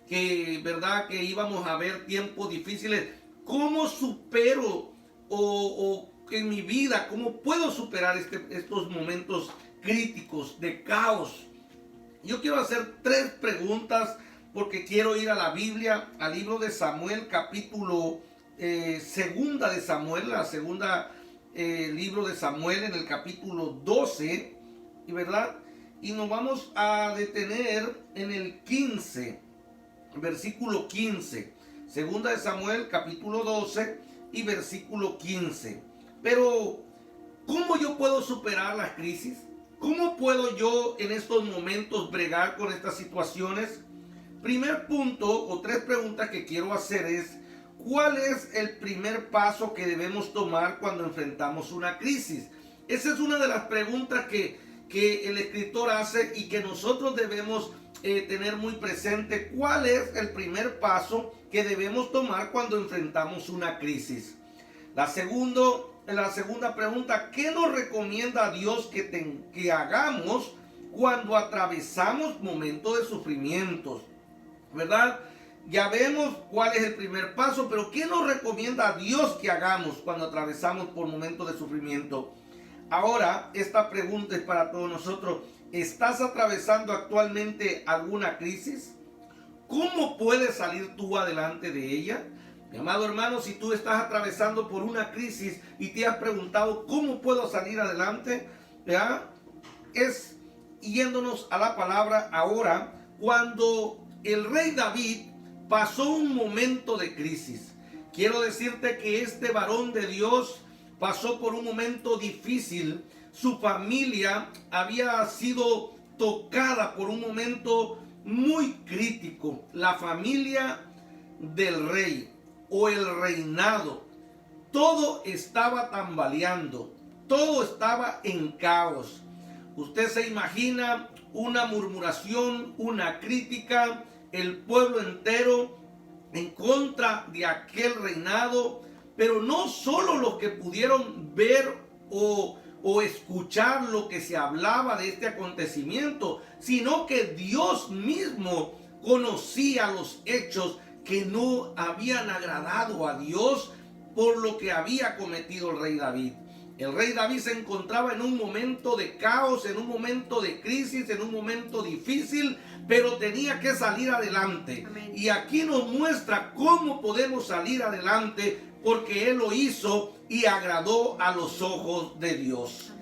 ¿verdad? Que íbamos a ver tiempos difíciles. ¿Cómo supero o en mi vida, cómo puedo superar estos momentos críticos de caos? Yo quiero hacer 3 preguntas porque quiero ir a la Biblia, al libro de Samuel, capítulo segunda de Samuel, la segunda libro de Samuel en el capítulo 12, y verdad, y nos vamos a detener en el 15, versículo 15, segunda de Samuel, capítulo 12 y versículo 15. Pero, ¿cómo yo puedo superar las crisis? ¿Cómo puedo yo en estos momentos bregar con estas situaciones? Primer punto o 3 preguntas que quiero hacer es: ¿cuál es el primer paso que debemos tomar cuando enfrentamos una crisis? Esa es una de las preguntas que el escritor hace y que nosotros debemos tener muy presente. ¿Cuál es el primer paso que debemos tomar cuando enfrentamos una crisis? La segunda pregunta: ¿qué nos recomienda Dios que hagamos cuando atravesamos momentos de sufrimientos? ¿Verdad? Ya vemos cuál es el primer paso, pero ¿qué nos recomienda Dios que hagamos cuando atravesamos por momentos de sufrimiento? Ahora, esta pregunta es para todos nosotros. ¿Estás atravesando actualmente alguna crisis? ¿Cómo puedes salir tú adelante de ella? Mi amado hermano, si tú estás atravesando por una crisis y te has preguntado ¿cómo puedo salir adelante? ¿Ya? Es yéndonos a la palabra ahora, cuando el rey David pasó un momento de crisis. Quiero decirte que este varón de Dios pasó por un momento difícil. Su familia había sido tocada por un momento muy crítico. La familia del rey o el reinado, todo estaba tambaleando, todo estaba en caos. Usted se imagina una murmuración, una crítica, el pueblo entero en contra de aquel reinado, pero no solo los que pudieron ver o escuchar lo que se hablaba de este acontecimiento, sino que Dios mismo conocía los hechos que no habían agradado a Dios por lo que había cometido el rey David. El rey David se encontraba en un momento de caos, en un momento de crisis, en un momento difícil, pero tenía que salir adelante. Amén. Y aquí nos muestra cómo podemos salir adelante, porque él lo hizo y agradó a los ojos de Dios.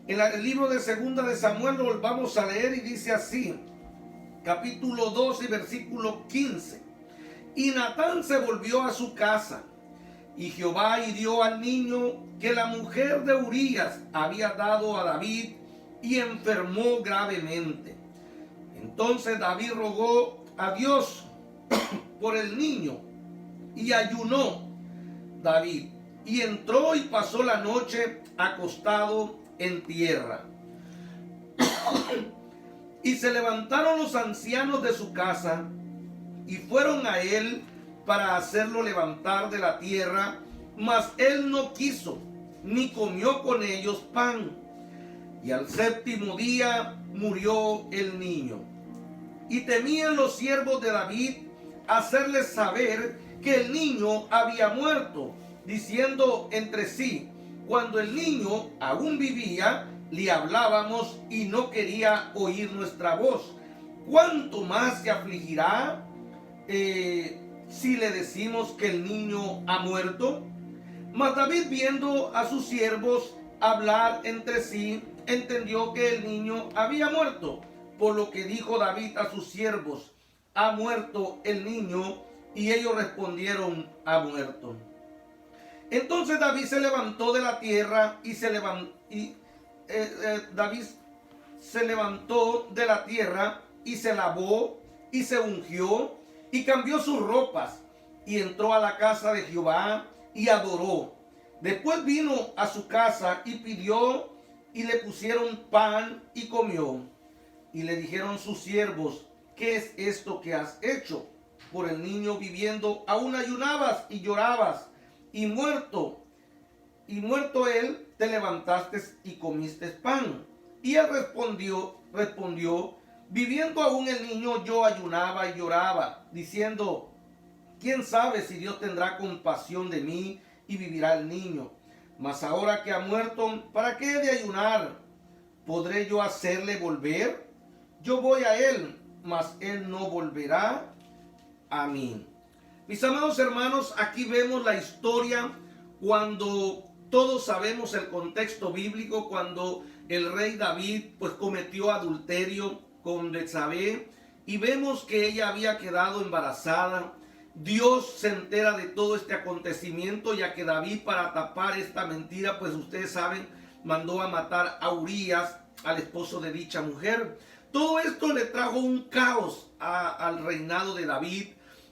En el libro de segunda de Samuel lo vamos a leer y dice así, capítulo 12, versículo 15. Y Natán se volvió a su casa, y Jehová hirió al niño que la mujer de Urías había dado a David, y enfermó gravemente. Entonces David rogó a Dios por el niño, y ayunó David, y entró y pasó la noche acostado en tierra. Y se levantaron los ancianos de su casa, y fueron a él para hacerlo levantar de la tierra, mas él no quiso, ni comió con ellos pan. Y al 7º día murió el niño. Y temían los siervos de David hacerles saber que el niño había muerto, diciendo entre sí, cuando el niño aún vivía, le hablábamos y no quería oír nuestra voz. ¿Cuánto más se afligirá si le decimos que el niño ha muerto? Mas David, viendo a sus siervos hablar entre sí, entendió que el niño había muerto, por lo que dijo David a sus siervos, ¿ha muerto el niño? Y ellos respondieron, ha muerto. Entonces David se levantó de la tierra David se levantó de la tierra y se lavó y se ungió y cambió sus ropas y entró a la casa de Jehová y adoró. Después vino a su casa y pidió y le pusieron pan y comió. Y le dijeron sus siervos, ¿qué es esto que has hecho? Por el niño viviendo aún ayunabas y llorabas, y muerto él, te levantaste y comiste pan. Y él respondió, Viviendo aún el niño, yo ayunaba y lloraba, diciendo, ¿quién sabe si Dios tendrá compasión de mí y vivirá el niño? Mas ahora que ha muerto, ¿para qué he de ayunar? ¿Podré yo hacerle volver? Yo voy a él, mas él no volverá a mí. Mis amados hermanos, aquí vemos la historia cuando todos sabemos el contexto bíblico, cuando el rey David pues cometió adulterio con Betsabé y vemos que ella había quedado embarazada. Dios se entera de todo este acontecimiento, ya que David, para tapar esta mentira, pues ustedes saben, mandó a matar a Urías, al esposo de dicha mujer. Todo esto le trajo un caos al reinado de David,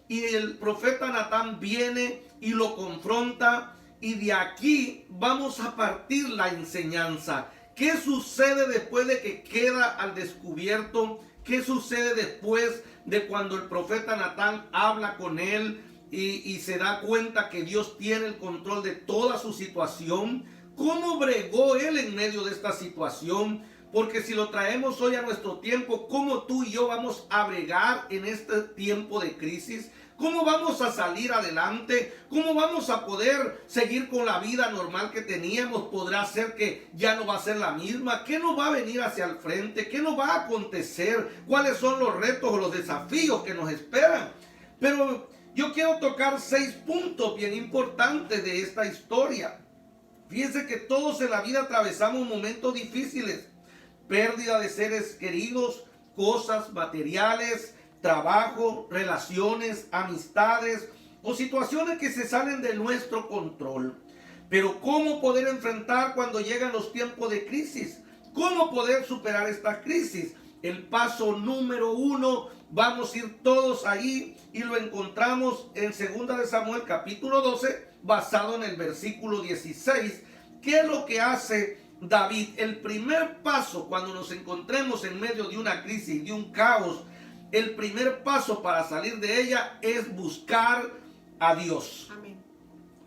y el profeta Natán viene y lo confronta, y de aquí vamos a partir la enseñanza. ¿Qué sucede después de que queda al descubierto? ¿Qué sucede después de cuando el profeta Natán habla con él y se da cuenta que Dios tiene el control de toda su situación? ¿Cómo bregó él en medio de esta situación? Porque si lo traemos hoy a nuestro tiempo, ¿cómo tú y yo vamos a bregar en este tiempo de crisis? ¿Cómo vamos a salir adelante? ¿Cómo vamos a poder seguir con la vida normal que teníamos? ¿Podrá ser que ya no va a ser la misma? ¿Qué nos va a venir hacia el frente? ¿Qué nos va a acontecer? ¿Cuáles son los retos o los desafíos que nos esperan? Pero yo quiero tocar 6 puntos bien importantes de esta historia. Fíjense que todos en la vida atravesamos momentos difíciles. Pérdida de seres queridos, cosas materiales, trabajo, relaciones, amistades o situaciones que se salen de nuestro control. Pero ¿cómo poder enfrentar cuando llegan los tiempos de crisis? ¿Cómo poder superar esta crisis? El paso número 1, vamos a ir todos ahí y lo encontramos en 2 de Samuel capítulo 12, basado en el versículo 16. ¿Qué es lo que hace David? El primer paso cuando nos encontremos en medio de una crisis, de un caos, el primer paso para salir de ella es buscar a Dios. Amén.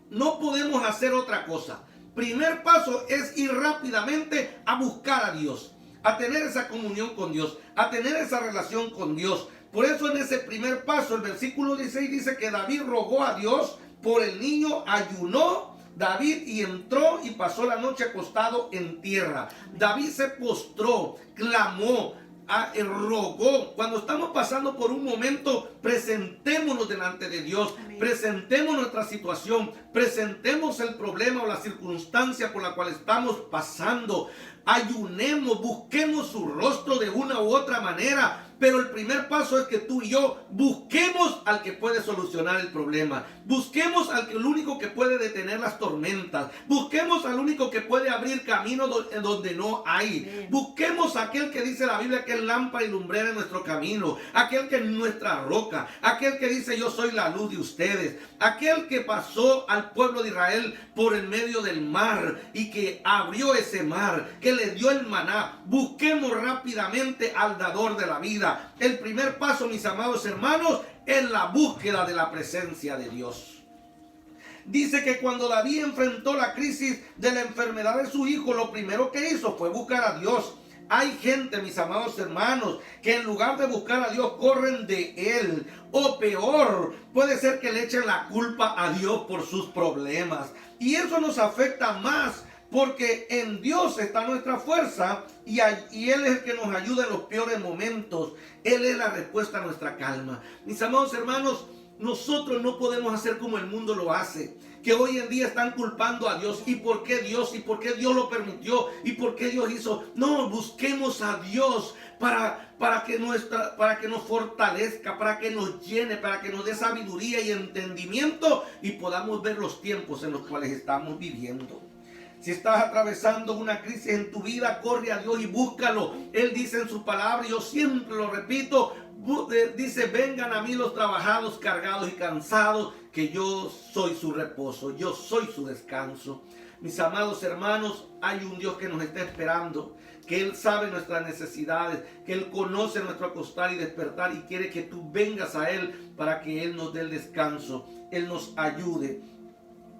No podemos hacer otra cosa. Primer paso es ir rápidamente a buscar a Dios, a tener esa comunión con Dios, a tener esa relación con Dios. Por eso en ese primer paso, el versículo 16 dice que David rogó a Dios por el niño, ayunó David y entró y pasó la noche acostado en tierra. Amén. David se postró, clamó, rogó. Cuando estamos pasando por un momento, presentémonos delante de Dios. Amén. Presentemos nuestra situación, presentemos el problema o la circunstancia por la cual estamos pasando. Ayunemos, busquemos su rostro de una u otra manera. Pero el primer paso es que tú y yo busquemos al que puede solucionar el problema. Busquemos al único que puede detener las tormentas. Busquemos al único que puede abrir camino donde no hay. Bien. Busquemos a aquel que dice la Biblia que es lámpara y lumbrera en nuestro camino. Aquel que es nuestra roca. Aquel que dice yo soy la luz de ustedes. Aquel que pasó al pueblo de Israel por el medio del mar y que abrió ese mar, que le dio el maná. Busquemos rápidamente al dador de la vida. El primer paso, mis amados hermanos, es la búsqueda de la presencia de Dios. Dice que cuando David enfrentó la crisis de la enfermedad de su hijo, lo primero que hizo fue buscar a Dios. Hay gente, mis amados hermanos, que en lugar de buscar a Dios corren de Él. O peor, puede ser que le echen la culpa a Dios por sus problemas. Y eso nos afecta más, porque en Dios está nuestra fuerza y Él es el que nos ayuda en los peores momentos. Él es la respuesta a nuestra calma. Mis amados hermanos, nosotros no podemos hacer como el mundo lo hace, que hoy en día están culpando a Dios. ¿Y por qué Dios? ¿Y por qué Dios lo permitió? ¿Y por qué Dios hizo? No, busquemos a Dios para que nos fortalezca, para que nos llene, para que nos dé sabiduría y entendimiento y podamos ver los tiempos en los cuales estamos viviendo. Si estás atravesando una crisis en tu vida, corre a Dios y búscalo. Él dice en su palabra, yo siempre lo repito, dice, vengan a mí los trabajados, cargados y cansados, que yo soy su reposo, yo soy su descanso. Mis amados hermanos, hay un Dios que nos está esperando, que Él sabe nuestras necesidades, que Él conoce nuestro acostar y despertar y quiere que tú vengas a Él para que Él nos dé el descanso, Él nos ayude.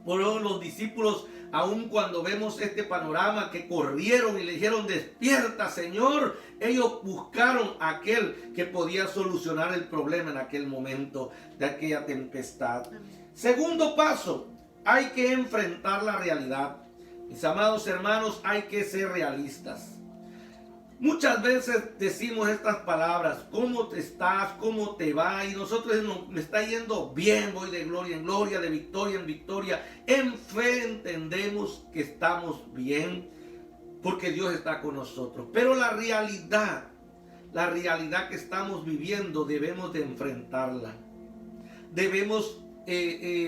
Por eso los discípulos, aun cuando vemos este panorama, que corrieron y le dijeron, despierta, Señor, ellos buscaron a aquel que podía solucionar el problema en aquel momento de aquella tempestad. Segundo paso, hay que enfrentar la realidad. Mis amados hermanos, hay que ser realistas. Muchas veces decimos estas palabras, ¿cómo te estás? ¿Cómo te va? Y nosotros me está yendo bien, voy de gloria en gloria, de victoria en victoria. En fe entendemos que estamos bien porque Dios está con nosotros. Pero la realidad que estamos viviendo debemos de enfrentarla. Debemos,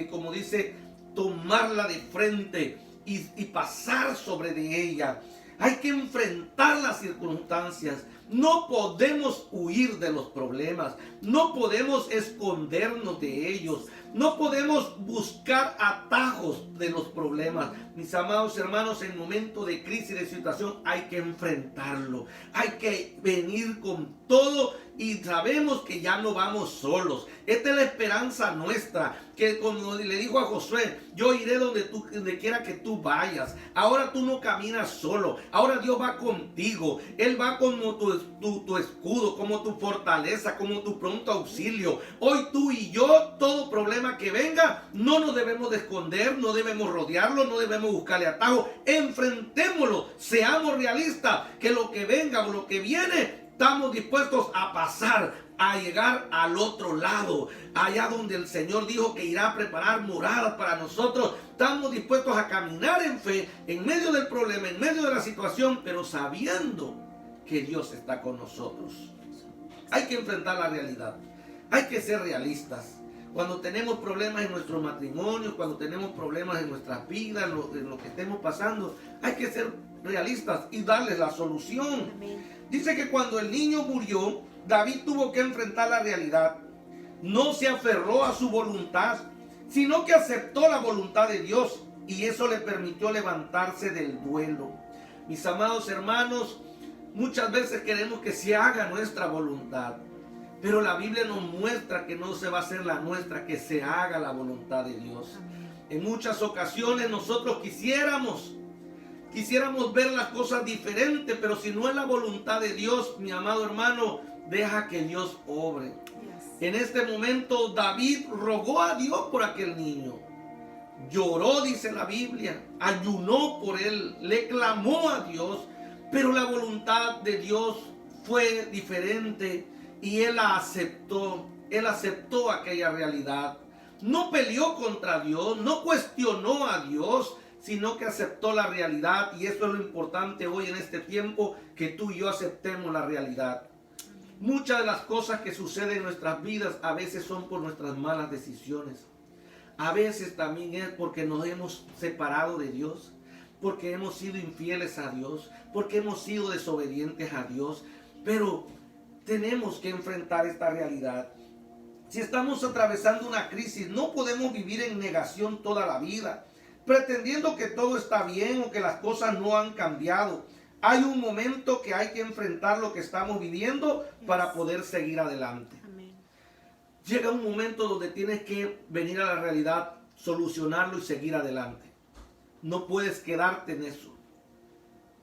como dice, tomarla de frente y pasar sobre de ella. Hay que enfrentar las circunstancias. No podemos huir de los problemas. No podemos escondernos de ellos. No podemos buscar atajos de los problemas. Mis amados hermanos, en momento de crisis, de situación, hay que enfrentarlo. Hay que venir con todo y sabemos que ya no vamos solos. Esta es la esperanza nuestra, que como le dijo a Josué, yo iré donde quiera que tú vayas. Ahora tú no caminas solo, ahora Dios va contigo. Él va como tu escudo, como tu fortaleza, como tu pronto auxilio. Hoy tú y yo, todo problema que venga, no nos debemos de esconder, no debemos rodearlo, no debemos buscarle atajo. Enfrentémoslo, seamos realistas, que lo que venga o lo que viene, estamos dispuestos a pasar, a llegar al otro lado, allá donde el Señor dijo que irá a preparar moradas para nosotros. Estamos dispuestos a caminar en fe, en medio del problema, en medio de la situación, pero sabiendo que Dios está con nosotros. Hay que enfrentar la realidad, hay que ser realistas. Cuando tenemos problemas en nuestro matrimonio, cuando tenemos problemas en nuestras vidas, en lo que estemos pasando, hay que ser realistas y darles la solución. Amén. Dice que cuando el niño murió, David tuvo que enfrentar la realidad. No se aferró a su voluntad, sino que aceptó la voluntad de Dios, y eso le permitió levantarse del duelo. Mis amados hermanos, muchas veces queremos que se haga nuestra voluntad, pero la Biblia nos muestra que no se va a hacer la nuestra, que se haga la voluntad de Dios. En muchas ocasiones nosotros quisiéramos ver las cosas diferentes, pero si no es la voluntad de Dios, mi amado hermano, deja que Dios obre. En este momento David rogó a Dios por aquel niño. Lloró, dice la Biblia, ayunó por él, le clamó a Dios, pero la voluntad de Dios fue diferente y él la aceptó. Él aceptó aquella realidad. No peleó contra Dios, no cuestionó a Dios, sino que aceptó la realidad. Y eso es lo importante hoy en este tiempo, que tú y yo aceptemos la realidad. Muchas de las cosas que suceden en nuestras vidas a veces son por nuestras malas decisiones. A veces también es porque nos hemos separado de Dios, porque hemos sido infieles a Dios, porque hemos sido desobedientes a Dios. Pero tenemos que enfrentar esta realidad. Si estamos atravesando una crisis, no podemos vivir en negación toda la vida, pretendiendo que todo está bien o que las cosas no han cambiado. Hay un momento que hay que enfrentar lo que estamos viviendo para poder seguir adelante. Amén. Llega un momento donde tienes que venir a la realidad, solucionarlo y seguir adelante. No puedes quedarte en eso.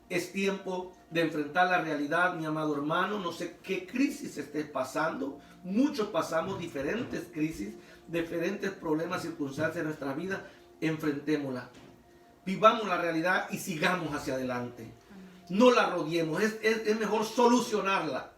Es tiempo de enfrentar la realidad, mi amado hermano. No sé qué crisis estés pasando. Muchos pasamos diferentes crisis, diferentes problemas, circunstancias en nuestra vida. Enfrentémosla, vivamos la realidad y sigamos hacia adelante. No la rodeemos, es mejor solucionarla.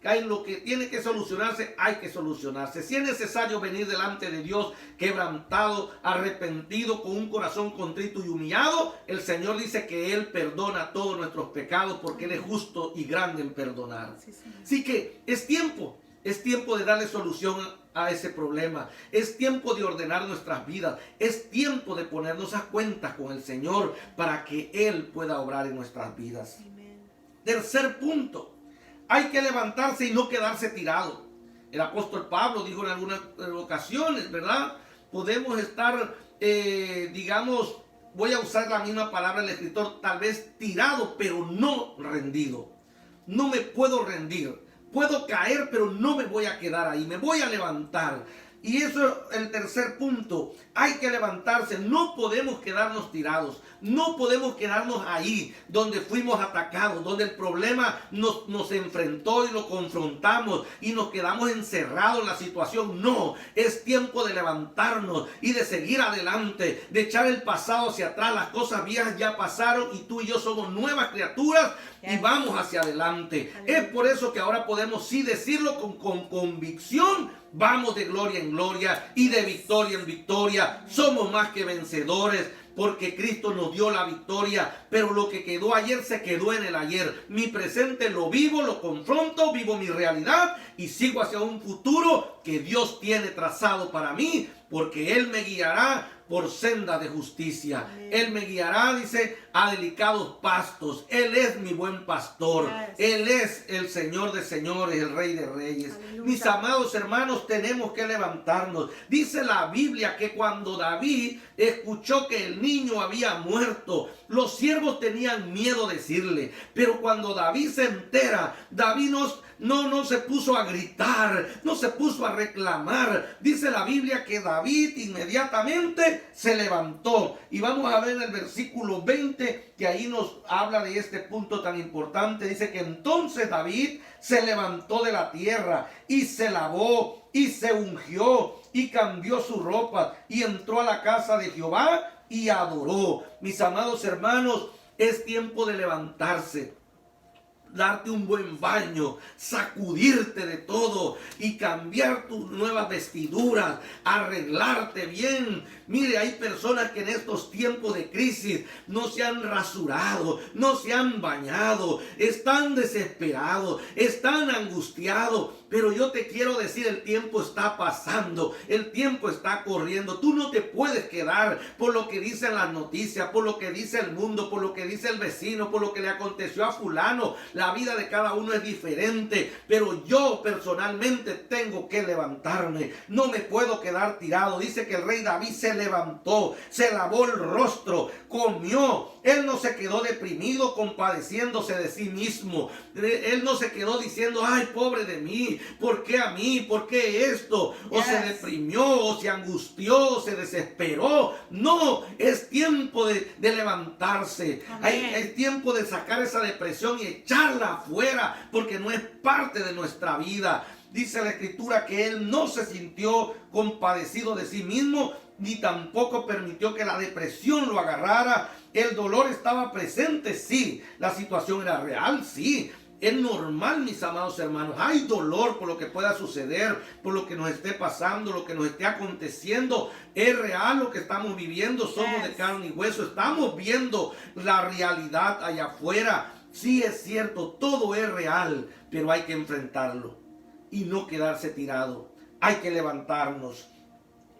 Hay lo que tiene que solucionarse, hay que solucionarse. Si es necesario venir delante de Dios quebrantado, arrepentido, con un corazón contrito y humillado, el Señor dice que Él perdona todos nuestros pecados, porque Él es justo y grande en perdonar. Así que es tiempo de darle solución a ese problema. Es tiempo de ordenar nuestras vidas. Es tiempo de ponernos a cuentas con el Señor para que Él pueda obrar en nuestras vidas. Amén. Tercer punto. Hay que levantarse y no quedarse tirado. El apóstol Pablo dijo en algunas ocasiones, ¿verdad? Podemos estar, digamos, voy a usar la misma palabra del escritor, tal vez tirado, pero no rendido. No me puedo rendir. Puedo caer, pero no me voy a quedar ahí. Me voy a levantar. Y eso es el tercer punto. Hay que levantarse. No podemos quedarnos tirados. No podemos quedarnos ahí donde fuimos atacados, donde el problema nos enfrentó y lo confrontamos y nos quedamos encerrados en la situación. No, es tiempo de levantarnos y de seguir adelante, de echar el pasado hacia atrás. Las cosas viejas ya pasaron y tú y yo somos nuevas criaturas y vamos hacia adelante. Es por eso que ahora podemos sí decirlo con convicción. Vamos de gloria en gloria y de victoria en victoria. Somos más que vencedores porque Cristo nos dio la victoria. Pero lo que quedó ayer se quedó en el ayer. Mi presente lo vivo, lo confronto, vivo mi realidad y sigo hacia un futuro que Dios tiene trazado para mí, porque Él me guiará por senda de justicia. Amén. Él me guiará, dice, a delicados pastos. Él es mi buen pastor. Él es el Señor de señores, el Rey de reyes. Aleluya. Mis amados hermanos, tenemos que levantarnos. Dice la Biblia que cuando David escuchó que el niño había muerto, los siervos tenían miedo de decirle. Pero cuando David se entera, David no se puso a gritar, no se puso a reclamar. Dice la Biblia que David inmediatamente se levantó. Y vamos a ver en el versículo 20 que ahí nos habla de este punto tan importante. Dice que entonces David se levantó de la tierra y se lavó y se ungió y cambió su ropa y entró a la casa de Jehová y adoró. Mis amados hermanos, es tiempo de levantarse, darte un buen baño, sacudirte de todo y cambiar tus nuevas vestiduras, arreglarte bien. Mire, hay personas que en estos tiempos de crisis no se han rasurado, no se han bañado, están desesperados, están angustiados. Pero yo te quiero decir, el tiempo está pasando, el tiempo está corriendo. Tú no te puedes quedar por lo que dicen las noticias, por lo que dice el mundo, por lo que dice el vecino, por lo que le aconteció a fulano. La vida de cada uno es diferente, pero yo personalmente tengo que levantarme. No me puedo quedar tirado. Dice que el rey David se levantó, se lavó el rostro, comió. Él no se quedó deprimido compadeciéndose de sí mismo. Él no se quedó diciendo, ay, pobre de mí, ¿por qué a mí? ¿Por qué esto? O se deprimió, o se angustió, o se desesperó. No, es tiempo de levantarse. Es tiempo de sacar esa depresión y echarla afuera, porque no es parte de nuestra vida. Dice la Escritura que él no se sintió compadecido de sí mismo, ni tampoco permitió que la depresión lo agarrara. El dolor estaba presente, sí. La situación era real, sí. Es normal, mis amados hermanos. Hay dolor por lo que pueda suceder, por lo que nos esté pasando, lo que nos esté aconteciendo. Es real lo que estamos viviendo. Somos de carne y hueso. Estamos viendo la realidad allá afuera. Sí, es cierto, todo es real, pero hay que enfrentarlo y no quedarse tirado. Hay que levantarnos.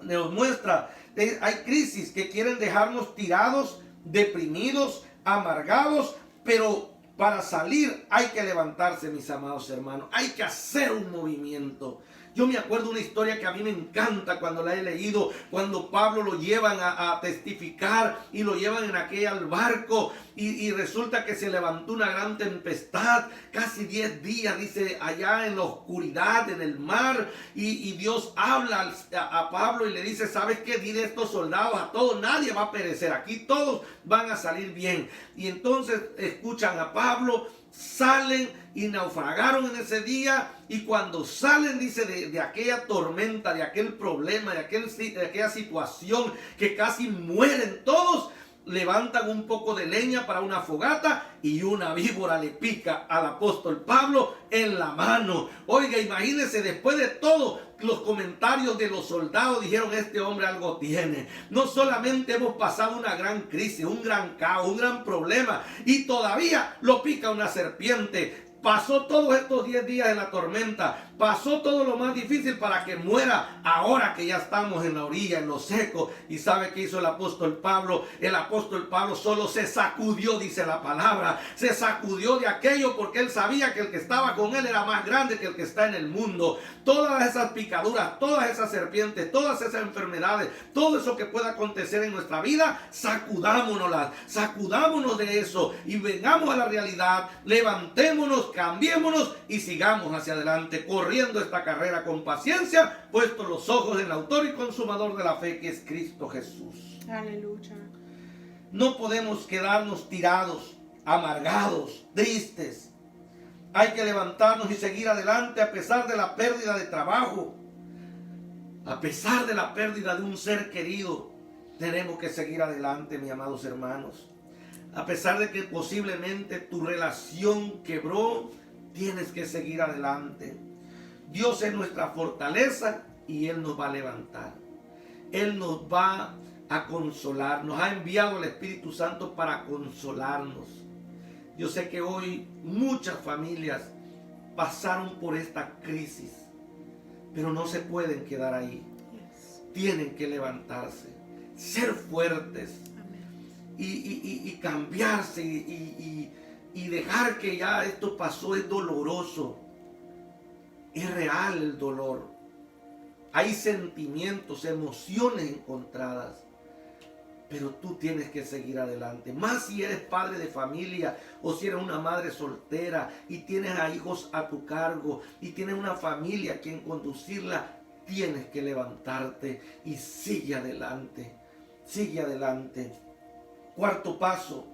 Nos muestra, hay crisis que quieren dejarnos tirados, deprimidos, amargados, pero para salir hay que levantarse, mis amados hermanos. Hay que hacer un movimiento. Yo me acuerdo una historia que a mí me encanta cuando la he leído, cuando Pablo lo llevan a testificar y lo llevan en aquel barco y resulta que se levantó una gran tempestad, casi 10 días, dice, allá en la oscuridad, en el mar, y Dios habla a Pablo y le dice, ¿sabes qué? Dile a estos soldados, a todos, nadie va a perecer, aquí todos van a salir bien. Y entonces escuchan a Pablo, salen y naufragaron en ese día, y cuando salen, dice, de aquella tormenta, de aquel problema, de aquella situación que casi mueren todos, levantan un poco de leña para una fogata y una víbora le pica al apóstol Pablo en la mano. Oiga, imagínense, después de todo, los comentarios de los soldados dijeron, este hombre algo tiene. No solamente hemos pasado una gran crisis, un gran caos, un gran problema, y todavía lo pica una serpiente. Pasó todos estos 10 días de la tormenta, pasó todo lo más difícil para que muera, ahora que ya estamos en la orilla, en lo seco. ¿Y sabe qué hizo el apóstol Pablo? El apóstol Pablo solo se sacudió, dice la palabra, se sacudió de aquello porque él sabía que el que estaba con él era más grande que el que está en el mundo. Todas esas picaduras, todas esas serpientes, todas esas enfermedades, todo eso que pueda acontecer en nuestra vida, sacudámonos de eso y vengamos a la realidad, levantémonos, cambiémonos y sigamos hacia adelante. corriendo esta carrera con paciencia, puesto los ojos en el autor y consumador de la fe, que es Cristo Jesús. Aleluya. No podemos quedarnos tirados, amargados, tristes. Hay que levantarnos y seguir adelante a pesar de la pérdida de trabajo, a pesar de la pérdida de un ser querido. Tenemos que seguir adelante, mis amados hermanos. A pesar de que posiblemente tu relación quebró, tienes que seguir adelante. Dios es nuestra fortaleza y Él nos va a levantar. Él nos va a consolar. Nos ha enviado el Espíritu Santo para consolarnos. Yo sé que hoy muchas familias pasaron por esta crisis, pero no se pueden quedar ahí. Tienen que levantarse, ser fuertes y cambiarse y dejar que ya esto pasó. Es doloroso, es real el dolor. Hay sentimientos, emociones encontradas. Pero tú tienes que seguir adelante. Más si eres padre de familia o si eres una madre soltera y tienes a hijos a tu cargo y tienes una familia a quien conducirla, tienes que levantarte y sigue adelante. Sigue adelante. Cuarto paso,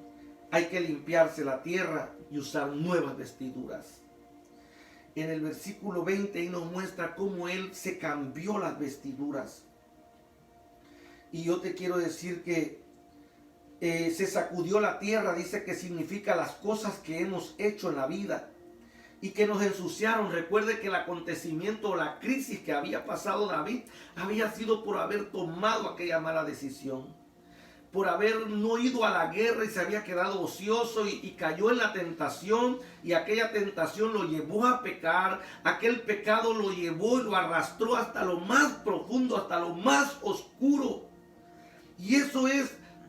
hay que limpiarse la tierra y usar nuevas vestiduras. En el versículo 20 ahí nos muestra cómo él se cambió las vestiduras. Y yo te quiero decir que se sacudió la tierra, dice que significa las cosas que hemos hecho en la vida y que nos ensuciaron. Recuerde que el acontecimiento o la crisis que había pasado David había sido por haber tomado aquella mala decisión, por haber no ido a la guerra y se había quedado ocioso y cayó en la tentación, y aquella tentación lo llevó a pecar. Aquel pecado lo llevó y lo arrastró hasta lo más profundo, hasta lo más oscuro. Y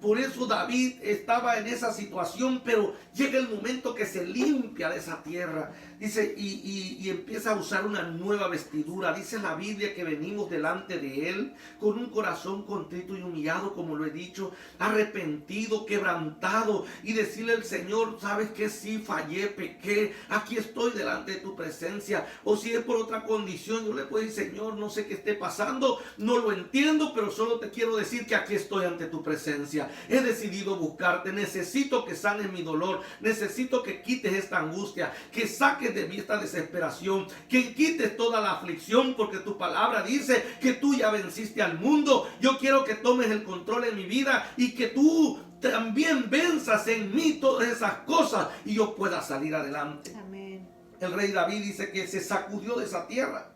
por eso David estaba en esa situación, pero llega el momento que se limpia de esa tierra. Dice, y empieza a usar una nueva vestidura. Dice la Biblia que venimos delante de Él con un corazón contrito y humillado, como lo he dicho, arrepentido, quebrantado, y decirle al Señor, sabes que sí, fallé, pequé, aquí estoy delante de tu presencia. O si es por otra condición, yo le puedo decir, Señor, no sé qué esté pasando, no lo entiendo, pero solo te quiero decir que aquí estoy ante tu presencia. He decidido buscarte, necesito que sanes mi dolor, necesito que quites esta angustia, que saques de mí esta desesperación, que quites toda la aflicción, porque tu palabra dice que tú ya venciste al mundo. Yo quiero que tomes el control en mi vida y que tú también venzas en mí todas esas cosas y yo pueda salir adelante. Amén. El rey David dice que se sacudió de esa tierra.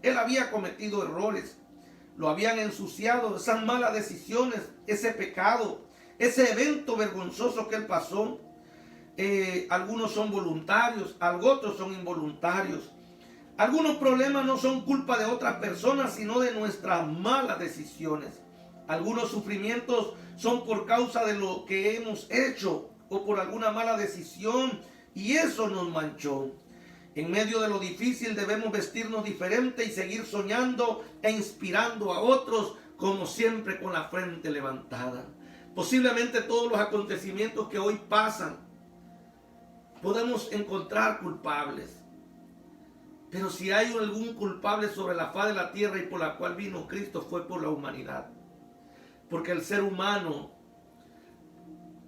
Él había cometido errores, lo habían ensuciado, esas malas decisiones, ese pecado, ese evento vergonzoso que él pasó. Algunos son voluntarios, otros son involuntarios. Algunos problemas no son culpa de otras personas, sino de nuestras malas decisiones. Algunos sufrimientos son por causa de lo que hemos hecho o por alguna mala decisión, y eso nos manchó. En medio de lo difícil debemos vestirnos diferente y seguir soñando e inspirando a otros, como siempre, con la frente levantada. Posiblemente todos los acontecimientos que hoy pasan podemos encontrar culpables. Pero si hay algún culpable sobre la faz de la tierra y por la cual vino Cristo, fue por la humanidad. Porque el ser humano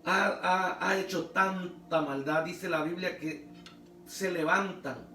ha hecho tanta maldad. Dice la Biblia que se levantan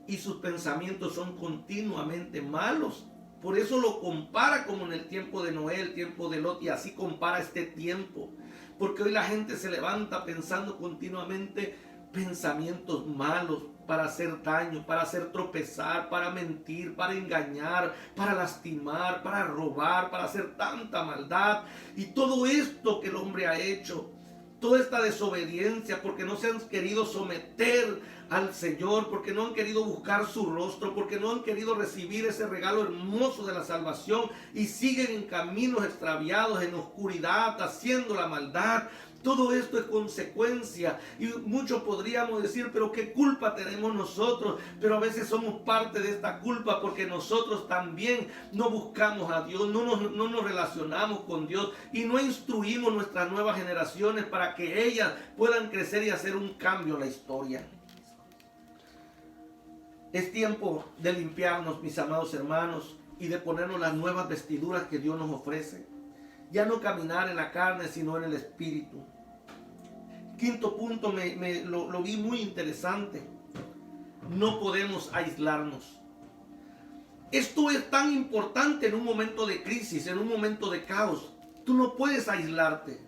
y sus pensamientos son continuamente malos. Por eso lo compara como en el tiempo de Noé, el tiempo de Lot, y así compara este tiempo. Porque hoy la gente se levanta pensando continuamente pensamientos malos para hacer daño, para hacer tropezar, para mentir, para engañar, para lastimar, para robar, para hacer tanta maldad. Y todo esto que el hombre ha hecho, toda esta desobediencia, porque no se han querido someter al Señor, porque no han querido buscar su rostro, porque no han querido recibir ese regalo hermoso de la salvación y siguen en caminos extraviados, en oscuridad, haciendo la maldad. Todo esto es consecuencia, y muchos podríamos decir, pero qué culpa tenemos nosotros. Pero a veces somos parte de esta culpa porque nosotros también no buscamos a Dios, no nos relacionamos con Dios y no instruimos nuestras nuevas generaciones para que ellas puedan crecer y hacer un cambio en la historia. Es tiempo de limpiarnos, mis amados hermanos, y de ponernos las nuevas vestiduras que Dios nos ofrece. Ya no caminar en la carne, sino en el Espíritu. Quinto punto, lo vi muy interesante. No podemos aislarnos. Esto es tan importante en un momento de crisis, en un momento de caos. Tú no puedes aislarte.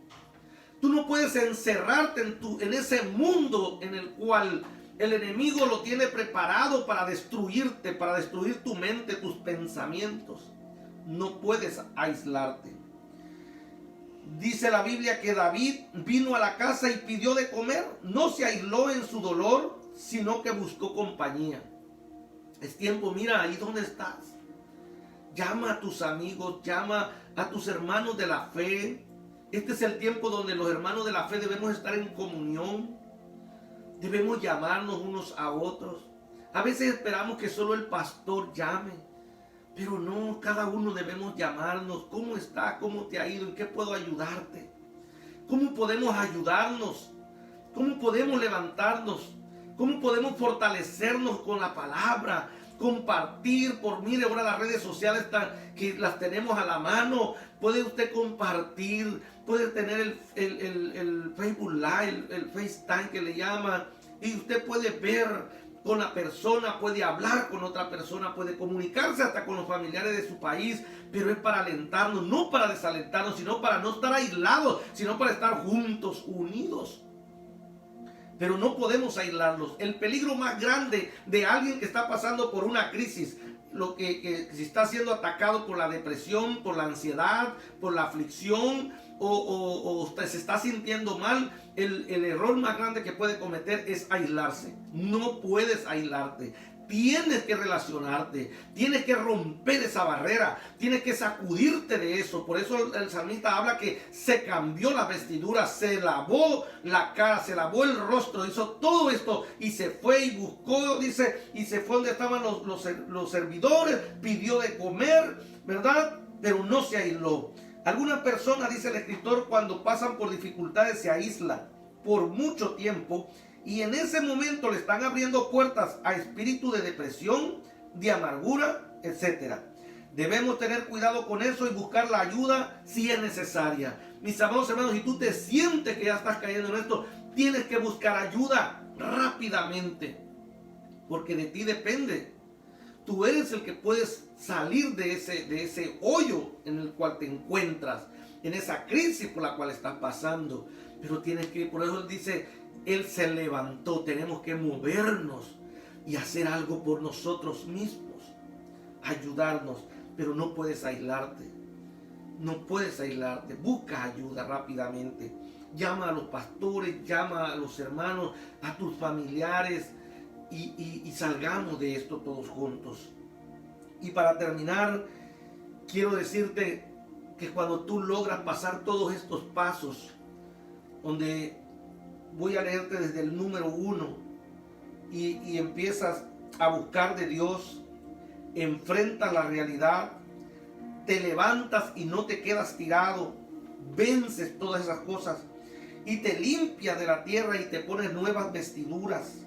Tú no puedes encerrarte en ese mundo en el cual el enemigo lo tiene preparado para destruirte, para destruir tu mente, tus pensamientos. No puedes aislarte. Dice la Biblia que David vino a la casa y pidió de comer. No se aisló en su dolor, sino que buscó compañía. Es tiempo, mira, ahí donde estás. Llama a tus amigos, llama a tus hermanos de la fe. Este es el tiempo donde los hermanos de la fe debemos estar en comunión. Debemos llamarnos unos a otros. A veces esperamos que solo el pastor llame. Pero no, cada uno debemos llamarnos. ¿Cómo está? ¿Cómo te ha ido? ¿En qué puedo ayudarte? ¿Cómo podemos ayudarnos? ¿Cómo podemos levantarnos? ¿Cómo podemos fortalecernos con la palabra? Compartir, mire, ahora las redes sociales que las tenemos a la mano. Puede usted compartir, puede tener el Facebook Live, el FaceTime que le llaman, y usted puede ver con la persona, puede hablar con otra persona, puede comunicarse hasta con los familiares de su país, pero es para alentarnos, no para desalentarnos, sino para no estar aislados, sino para estar juntos, unidos. Pero no podemos aislarlos. El peligro más grande de alguien que está pasando por una crisis, que si está siendo atacado por la depresión, por la ansiedad, por la aflicción, o usted se está sintiendo mal, el error más grande que puede cometer es aislarse. No puedes aislarte. Tienes que relacionarte, tienes que romper esa barrera, tienes que sacudirte de eso. Por eso el salmista habla que se cambió la vestidura, se lavó la cara, se lavó el rostro, hizo todo esto y se fue y buscó, dice, y se fue donde estaban los servidores, pidió de comer, ¿verdad? Pero no se aisló. Algunas personas, dice el escritor, cuando pasan por dificultades se aíslan por mucho tiempo. Y en ese momento le están abriendo puertas a espíritus de depresión, de amargura, etc. Debemos tener cuidado con eso y buscar la ayuda si es necesaria. Mis amados hermanos, si tú te sientes que ya estás cayendo en esto, tienes que buscar ayuda rápidamente. Porque de ti depende. Tú eres el que puedes salir de ese hoyo en el cual te encuentras, en esa crisis por la cual estás pasando. Pero tienes que, por eso él dice, Él se levantó. Tenemos que movernos y hacer algo por nosotros mismos, ayudarnos. Pero no puedes aislarte. No puedes aislarte. Busca ayuda rápidamente. Llama a los pastores, llama a los hermanos, a tus familiares y salgamos de esto todos juntos. Y para terminar, quiero decirte que cuando tú logras pasar todos estos pasos, donde voy a leerte desde el número 1 y empiezas a buscar de Dios, enfrentas la realidad, te levantas y no te quedas tirado, vences todas esas cosas y te limpias de la tierra y te pones nuevas vestiduras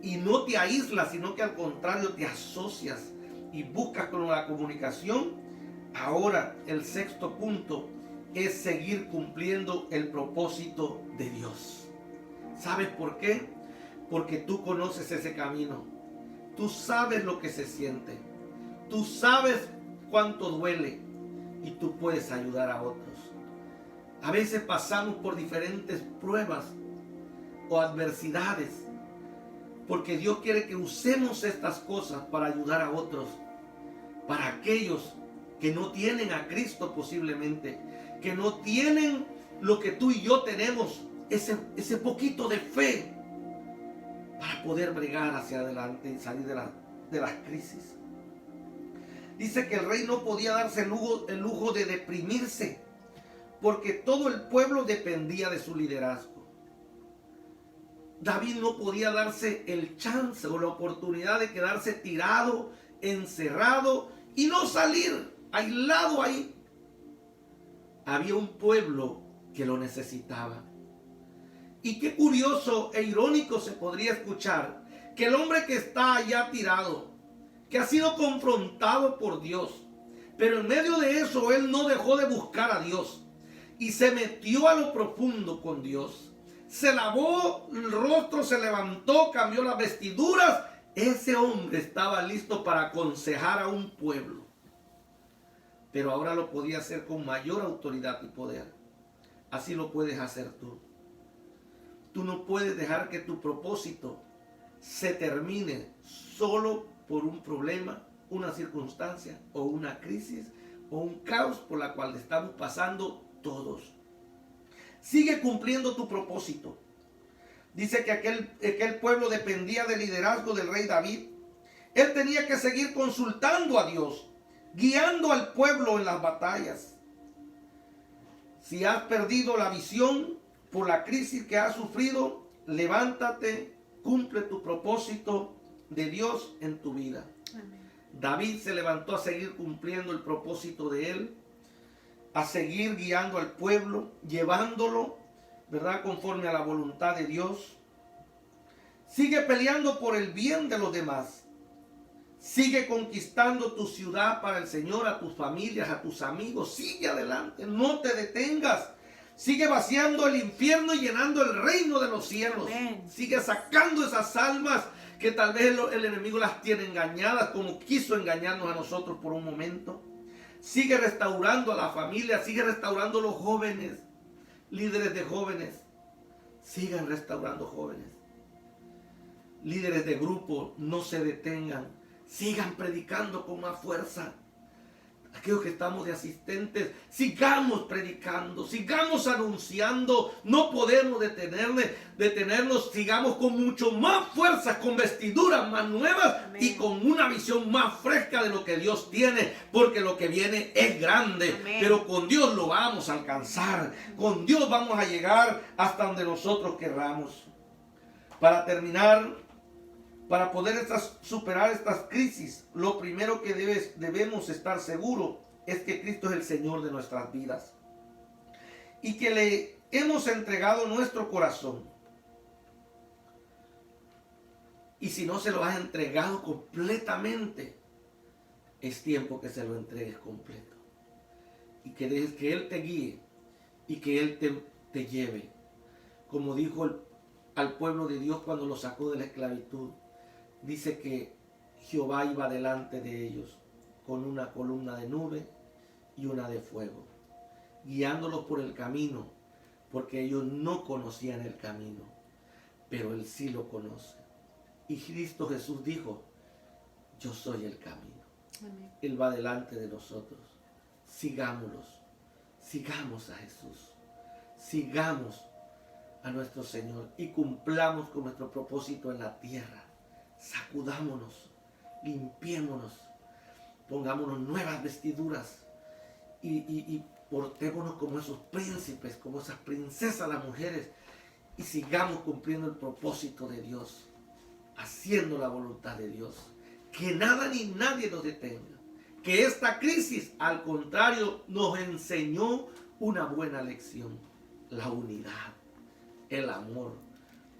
y no te aíslas, sino que al contrario te asocias y buscas con la comunicación. Ahora el sexto punto es seguir cumpliendo el propósito de Dios. ¿Sabes por qué? Porque tú conoces ese camino. Tú sabes lo que se siente. Tú sabes cuánto duele y tú puedes ayudar a otros. A veces pasamos por diferentes pruebas o adversidades porque Dios quiere que usemos estas cosas para ayudar a otros, para aquellos que no tienen a Cristo posiblemente, que no tienen lo que tú y yo tenemos, ese poquito de fe para poder bregar hacia adelante y salir de las crisis. Dice que el rey no podía darse el lujo de deprimirse porque todo el pueblo dependía de su liderazgo. David no podía darse el chance o la oportunidad de quedarse tirado, encerrado y no salir, aislado ahí. Había un pueblo que lo necesitaba. Y qué curioso e irónico se podría escuchar que el hombre que está allá tirado, que ha sido confrontado por Dios, pero en medio de eso él no dejó de buscar a Dios y se metió a lo profundo con Dios. Se lavó el rostro, se levantó, cambió las vestiduras. Ese hombre estaba listo para aconsejar a un pueblo, pero ahora lo podía hacer con mayor autoridad y poder. Así lo puedes hacer tú. Tú no puedes dejar que tu propósito se termine solo por un problema, una circunstancia o una crisis o un caos por la cual estamos pasando todos. Sigue cumpliendo tu propósito. Dice que aquel pueblo dependía del liderazgo del rey David. Él tenía que seguir consultando a Dios, guiando al pueblo en las batallas. Si has perdido la visión por la crisis que has sufrido, levántate, cumple tu propósito de Dios en tu vida. Amén. David se levantó a seguir cumpliendo el propósito de él, a seguir guiando al pueblo, llevándolo, ¿verdad?, conforme a la voluntad de Dios. Sigue peleando por el bien de los demás. Sigue conquistando tu ciudad para el Señor, a tus familias, a tus amigos. Sigue adelante, no te detengas. Sigue vaciando el infierno y llenando el reino de los cielos. Amén. Sigue sacando esas almas que tal vez el enemigo las tiene engañadas, como quiso engañarnos a nosotros por un momento. Sigue restaurando a la familia, sigue restaurando a los jóvenes, líderes de jóvenes. Sigan restaurando jóvenes. Líderes de grupo, no se detengan. Sigan predicando con más fuerza. Aquellos que estamos de asistentes, sigamos predicando, sigamos anunciando. No podemos detenernos. Sigamos con mucho más fuerza, con vestiduras más nuevas. Amén. Y con una visión más fresca de lo que Dios tiene, porque lo que viene es grande. Amén. Pero con Dios lo vamos a alcanzar. Con Dios vamos a llegar hasta donde nosotros querramos. Para terminar, para poder superar estas crisis, lo primero que debemos estar seguros es que Cristo es el Señor de nuestras vidas y que le hemos entregado nuestro corazón. Y si no se lo has entregado completamente, es tiempo que se lo entregues completo y que dejes que Él te guíe y que Él te lleve, como dijo al pueblo de Dios cuando lo sacó de la esclavitud. Dice que Jehová iba delante de ellos con una columna de nube y una de fuego, guiándolos por el camino, porque ellos no conocían el camino, pero Él sí lo conoce. Y Cristo Jesús dijo: yo soy el camino. Amén. Él va delante de nosotros. Sigámoslos, sigamos a Jesús, sigamos a nuestro Señor y cumplamos con nuestro propósito en la tierra. Sacudámonos, limpiémonos, pongámonos nuevas vestiduras y portémonos como esos príncipes, como esas princesas, las mujeres, y sigamos cumpliendo el propósito de Dios, haciendo la voluntad de Dios. Que nada ni nadie nos detenga. Que esta crisis, al contrario, nos enseñó una buena lección: la unidad, el amor,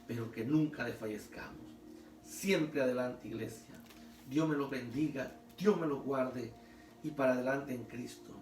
pero que nunca desfallezcamos. Siempre adelante, iglesia. Dios me los bendiga, Dios me los guarde y para adelante en Cristo.